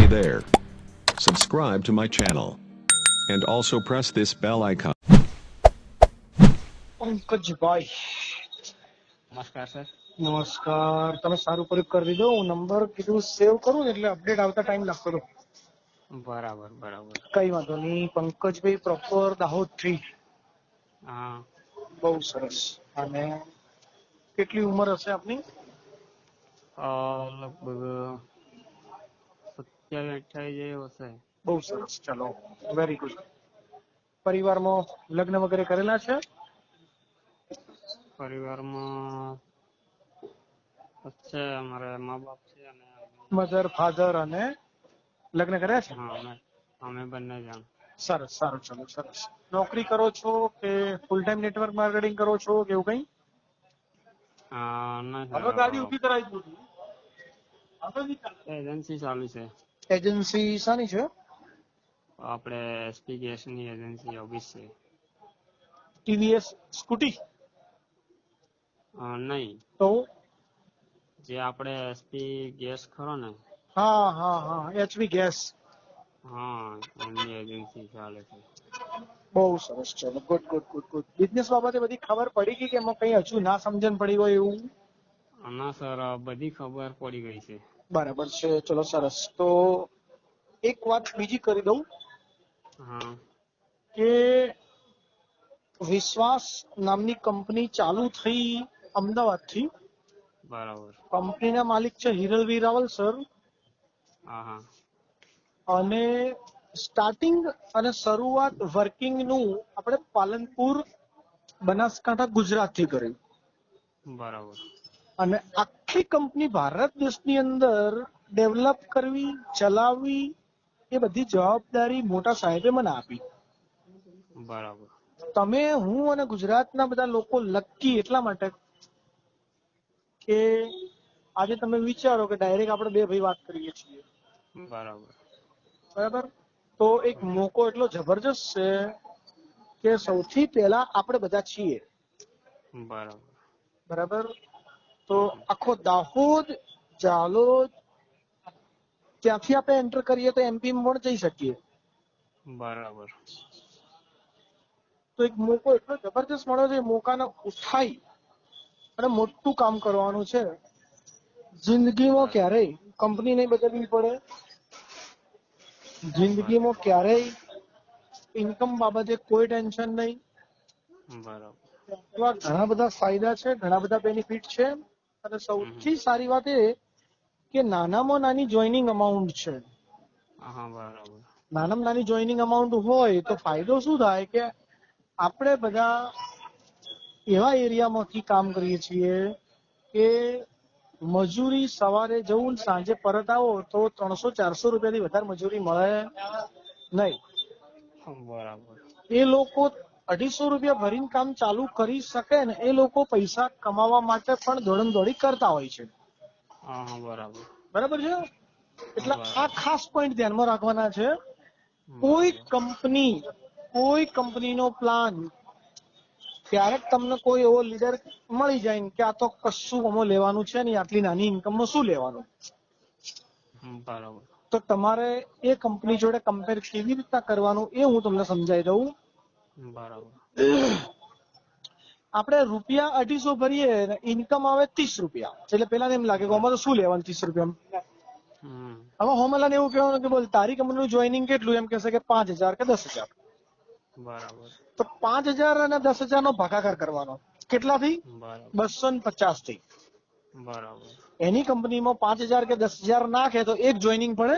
Hey there. Subscribe to my channel. And also press this bell icon. Pankajbhai નમસ્કાર sir. નમસ્કાર. તમે સારું કર્યું કરી દીધો. હું નંબર કીધું સેવ કરું ને એટલે અપડેટ આવતા ટાઈમ લાગતો હતો. બરાબર બરાબર. કઈ વાંધો નહીં. પંકજભાઈ પ્રોપર દાહોદ થી. હા. બહુ સરસ. અને કેટલી ઉંમર હશે આપની? લગભગ 27-28 જેવી હશે. બહુ સરસ. ચલો, વેરી ગુડ. પરિવારમાં લગ્ન વગેરે કરેલા છે? પરિવારમાં છે, અમારે મા બાપ છે અને મધર ફાધર અને લગ્ન કર્યા છે? હા, અમે બંને જણ. સરસ, સારું. ચલો, સરસ. નોકરી કરો છો કે ફૂલ ટાઈમ નેટવર્ક માર્કેટિંગ કરો છો કે એવું કઈ? ગાડી ઉભી કરાવી દીધી. એજન્સી ચાલુ છે. એજન્સી શાની છે? આપણે એસપી ગેસ ની એજન્સી ઓફિસ છે. ટીવીએસ સ્કૂટી? નહીં, તો જે આપણે એસપી ગેસ ખરો ને, હા હા હા, એચપી ગેસ. હા, એમની એજન્સી ચાલે છે. બહુ સરસ. ચલો, good good good good. Business બાબતે બધી ખબર પડી ગઈ કે એમાં કઈ હજુ ના સમજણ પડી હોય એવું? ના સર, બધી ખબર પડી ગઈ છે. બરાબર છે. ચલો, સરસ. તો એક વાત બીજી કરી દઉં હા. કે વિશ્વાસ નામની કંપની ચાલુ થઈ અમદાવાદ થી. બરાબર. કંપનીના માલિક છે હિરલવી રાવલ સર. હા હા. અને સ્ટાર્ટિંગ અને શરૂઆત વર્કિંગ નું આપણે પાલનપુર, બનાસકાંઠા, ગુજરાત થી કર્યું. બરાબર. અને આખી કંપની ભારત દેશની અંદર ડેવલપ કરવી, ચલાવવી, એ બધી જવાબદારી મોટા સાહેબે મને આપી. બરાબર. તમે, હું અને ગુજરાતના બધા લોકો લકી એટલા માટે કે આજે તમે વિચારો કે ડાયરેક્ટ આપણે બે ભાઈ વાત કરીએ છીએ. બરાબર. બરાબર. તો એક મોકો એટલો જબરજસ્ત છે કે સૌથી પહેલા આપણે બધા છીએ. બરાબર. બરાબર. તો આખો દાહોદ, ઝાલોદ, ત્યાંથી આપણે એન્ટર કરીએ તો એમપી માં પણ જઈ શકીએ. બરાબર. તો એક મોકો એટલો જબરજસ્ત મળ્યો છે. મોકાને ઉઠાઈ અને મોટું કામ કરવાનું છે. જિંદગીમાં ક્યારેય કંપની નહીં બદલવી પડે. જિંદગીમાં ક્યારેય ઇન્કમ બાબતે કોઈ ટેન્શન નહીં. બરાબર. એવા ઘણા બધા ફાયદા છે, ઘણા બધા બેનિફિટ છે. અને સૌથી સારી વાત એ કે નાનામાં નાની જોઈનિંગ અમાઉન્ટ છે. હા. બરાબર. નાનામાં નાની જોઈનિંગ અમાઉન્ટ હોય તો ફાયદો શું થાય કે આપણે બધા એવા એરિયામાંથી કામ કરીએ છીએ કે મજૂરી સવારે જવું, સાંજે પરત આવો તો 300-400 રૂપિયાથી વધારે મજૂરી મળે નહીં. બરાબર. એ લોકો 250 રૂપિયા ભરીને કામ ચાલુ કરી શકે ને, એ લોકો પૈસા કમાવા માટે પણ દોડમ-દોડી કરતા હોય છે. હા. બરાબર. બરાબર છે. એટલે આ બરાબર. ખાસ પોઈન્ટ ધ્યાનમાં રાખવાના છે. બરાબર. કોઈ કંપનીનો પ્લાન ક્યારેક તમને કોઈ એવો લીડર મળી જાય ને કે આ તો કશું આમાં લેવાનું છે ને, આટલી નાની ઇન્કમમાં શું લેવાનું, બરાબર. તો તમારે એ કંપની જોડે કમ્પેર કેવી રીતના કરવાનું એ હું તમને સમજાવી દઉં. બરાબર. આપણે રૂપિયા 250 ભરીએ, ઇન્કમ આવે 30 રૂપિયા. એટલે પેલા એમ લાગે કે આમાં તો શું લેવાનું 30 રૂપિયા. હવે હોમલાને એવું કહેવાનું કે બોલ તારી કંપનીનું જોઈનિંગ કેટલું, એમ કહેશે કે 5000 કે 10000. બરાબર. તો 5000 અને 10000 નો ભાગાકાર કરવાનો. કેટલાથી? 250 થી. બરાબર. એની કંપનીમાં 5000 કે 10000 નાખે તો એક જોઈનિંગ પડે.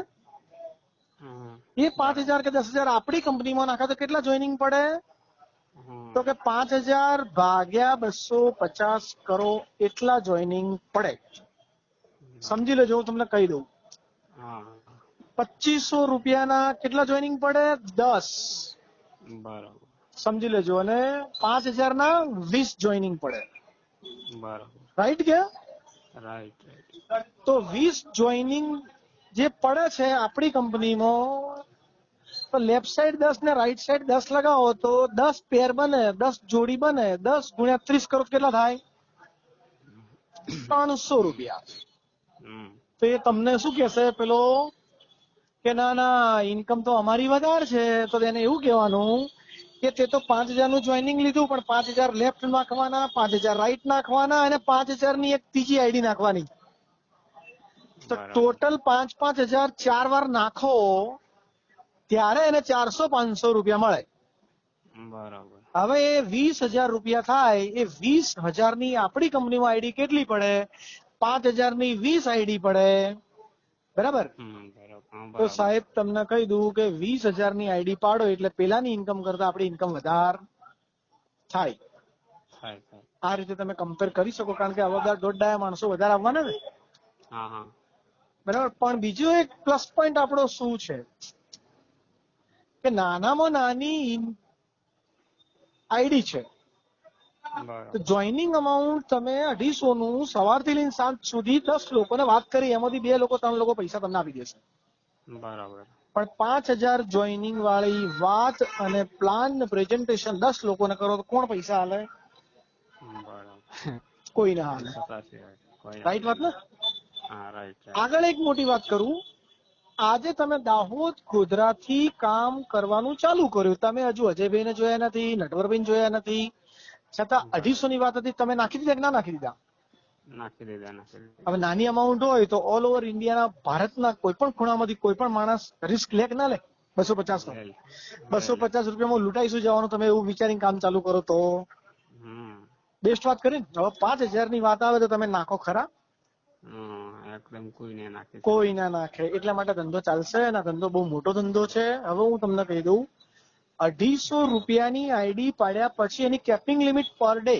એ 5000 કે 10000 આપણી કંપનીમાં નાખે તો કેટલા જોઈનિંગ પડે? તો કે 5000 ભાગ્યા 250 કરો એટલા જોઈનિંગ પડે. સમજી લેજો, હું તમને કહી દઉં. 2500 રૂપિયાના કેટલા જોઈનિંગ પડે? 10. બરાબર. સમજી લેજો. અને 5000 ના 20 જોઈનિંગ પડે. બરાબર. રાઈટ કે? રાઈટ. તો 20 જોઈનિંગ જે પડે છે આપણી કંપનીમાં, તો લેફ્ટ સાઈડ 10 ને રાઈટ સાઈડ 10 લગાવો તો 10 પેર બને, 10 જોડી બને. 10 ગુણ્યા 30 કરો કેટલા થાય? 300 રૂપિયા. તો એ તમને શું કહેશે પેલો કે ના ના ઇન્કમ તો અમારી વધારે છે, તો તેને એવું કહેવાનું કે તે તો 5,000 નું જોઈનિંગ લીધું, પણ 5,000 લેફ્ટ નાખવાના, 5,000 રાઈટ નાખવાના અને 5,000 ની એક ત્રીજી આઈડી નાખવાની. તો બરાબર. ટોટલ 5,000 4 વાર નાખો ત્યારે એને 400-500 રૂપિયા મળે. બરાબર. હવે એ 20,000 રૂપિયા થાય. એ 20,000 ની આપણી કંપનીમાં આઈડી કેટલી પડે? 5,000 ની 20 આઈડી પડે. બરાબર. બરાબર. હા, તો બરાબર. સાહેબ તમને કહી દઉં કે 20,000 ની આઈડી પાડો એટલે પેલાની ઇન્કમ કરતા આપણી ઇન્કમ વધારે થાય. થાય, થાય. આ રીતે તમે કમ્પેર કરી શકો, કારણ કે આવા બધા દોઢ માણસો વધારે આવવાના ને. હા, હા. બરાબર. પણ બીજો એક પ્લસ પોઈન્ટ આપણો શું છે કે નાનામાં નાની આઈડી છે. બરાબર. તો જોઈનિંગ અમાઉન્ટ તમે 250 નું સવારથી લઈને સાંજ સુધી 10 લોકોને વાત કરી, એમાંથી 2 લોકો 3 લોકો પૈસા તમને આપી દેશે. બરાબર. પણ 5,000 જોઈનિંગ વાળી વાત અને પ્લાન પ્રેઝન્ટેશન 10 લોકોને કરો તો કોણ પૈસા હાલે? બરાબર. કોઈ ના હાલે. સાચી વાત. કોઈ રાઈટ વાત ને? હા, રાઈટ. આગળ એક મોટી વાત કરું. આજે તમે દાહોદ ગોધરાથી કામ કરવાનું ચાલુ કર્યું. તમે હજુ અજયભાઈને જોયા નથી, નટવરભાઈને જોયા નથી, છતાં 250 ની વાત હતી, તમે નાખી દીધા કે ના નાખી દીધા? નાખી દીધા. હવે નાની અમાઉન્ટ હોય તો ઓલ ઓવર ઇન્ડિયાના ભારતના કોઈ પણ ખૂણામાંથી કોઈ પણ માણસ રિસ્ક લે કે ના લે? 250 નો 250 રૂપિયામાં લૂંટાઈશું જવાનું, તમે એવું વિચારીને કામ ચાલુ કરો તો બેસ્ટ વાત કરીને. હવે 5,000 ની વાત આવે તો તમે નાખો ખરા? એકદમ કોઈ નહીં નાખે. કોઈ ના નાખે. એટલા માટે ધંધો ચાલશે અને ધંધો બહુ મોટો ધંધો છે. હવે હું તમને કહી દઉં, 250 રૂપિયાની આઈડી પાડ્યા પછી એની કેપિંગ લિમિટ પર ડે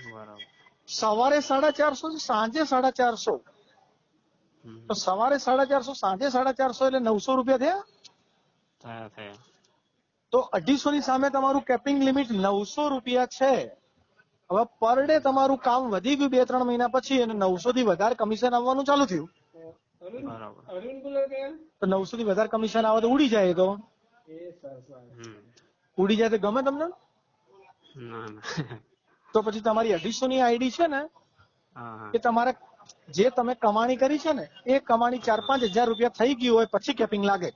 બરાબર. સવારે 450 સાંજે 450. તો સવારે 450 સાંજે 450 એટલે 900 રૂપિયા થયા. તો 250 ની સામે તમારું કેપિંગ લિમિટ 900 રૂપિયા છે. હવે પર ડે તમારું કામ વધી ગયું 2-3 મહિના પછી અને 900 થી વધારે કમિશન આવવાનું ચાલુ થયું. તો 900 થી વધારે કમિશન આવે તો ઉડી જાય. તો ઉડી જાય તો ગમે તમને? તો પછી તમારી 250 ની આઈડી છે ને, એ તમારે જે તમે કમાણી કરી છે ને, એ કમાણી 4-5 હજાર રૂપિયા થઈ ગયું હોય પછી કેપિંગ લાગે.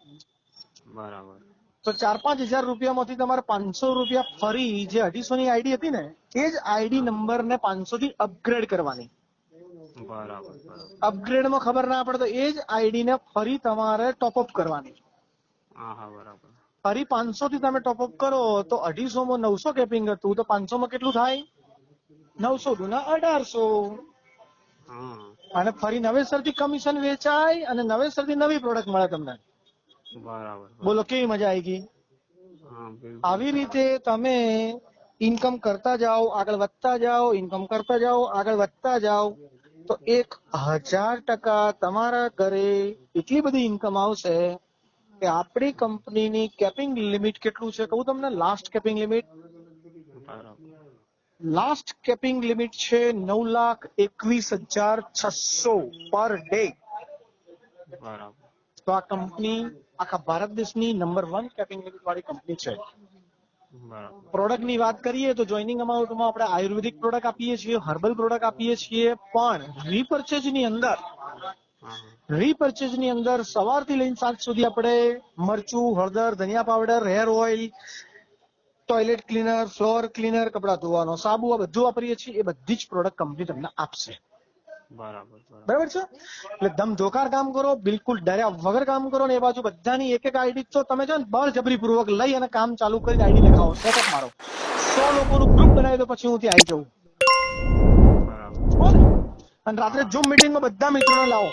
બરાબર. તો 4-5 હજાર રૂપિયામાંથી તમારે 500 રૂપિયા ફરી જે 250 ની આઈડી હતી ને, એ જ આઈડી નંબર ને 500 થી અપગ્રેડ કરવાની. બરાબર. અપગ્રેડમાં ખબર ના પડે તો એ જ આઈડી ને ફરી તમારે ટોપઅપ કરવાની. બરાબર. ફરી 500 થી તમે ટોપઅપ કરો તો 250 માં 900 કેપિંગ હતું, તો 500 માં કેટલું થાય? 900 ગુના 1800. અને ફરી નવેસરથી કમિશન વેચાય અને નવેસરથી નવી પ્રોડક્ટ મળે તમને. બરાબર. બોલો કેવી મજા આવી ગઈ? આવી રીતે તમે ઇન્કમ કરતા જાઓ, આગળ વધતા જાઓ, ઇન્કમ કરતા જાઓ, આગળ વધતા જાઓ, તો 1000% તમારા ઘરે એટલી બધી ઇન્કમ આવશે કે આપણી કંપનીની કેપિંગ લિમિટ કેટલું છે કહું તમને? લાસ્ટ કેપિંગ લિમિટ છે 9,21,600 પર ડે. તો આ કંપની આખા ભારત દેશની નંબર 1 કેપિંગ લિમિટ વાળી કંપની છે. પ્રોડક્ટ ની વાત કરીએ તો જોઈનિંગ અમાઉન્ટમાં આપણે આયુર્વેદિક પ્રોડક્ટ આપીએ છીએ, હર્બલ પ્રોડક્ટ આપીએ છીએ, પણ રીપર્ચેઝ ની અંદર સવારથી લઈને સાંજ સુધી આપણે મરચું, હળદર, ધનિયા powder, hair oil, toilet cleaner, floor cleaner, કપડા ધોવાનો સાબુ, આ બધું વાપરીએ છીએ. એ બધી જ પ્રોડક્ટ કંપની તમને આપશે. બરાબર છે? એટલે ધમધોકાર કામ કરો, બિલકુલ ડર્યા વગર કામ કરો ને. એ બાજુ બધાની એક આઈડી તો તમે જો ને બળજબરી પૂર્વક લઈ અને કામ ચાલુ કરીને આઈડી લખાવો, સેટઅપ મારો, 100 લોકોનું ગ્રુપ બનાવી દો, પછી હું ત્યાં આવી જાઉં. અને રાત્રે ઝૂમ મીટિંગમાં બધા મિત્રોને લાવો.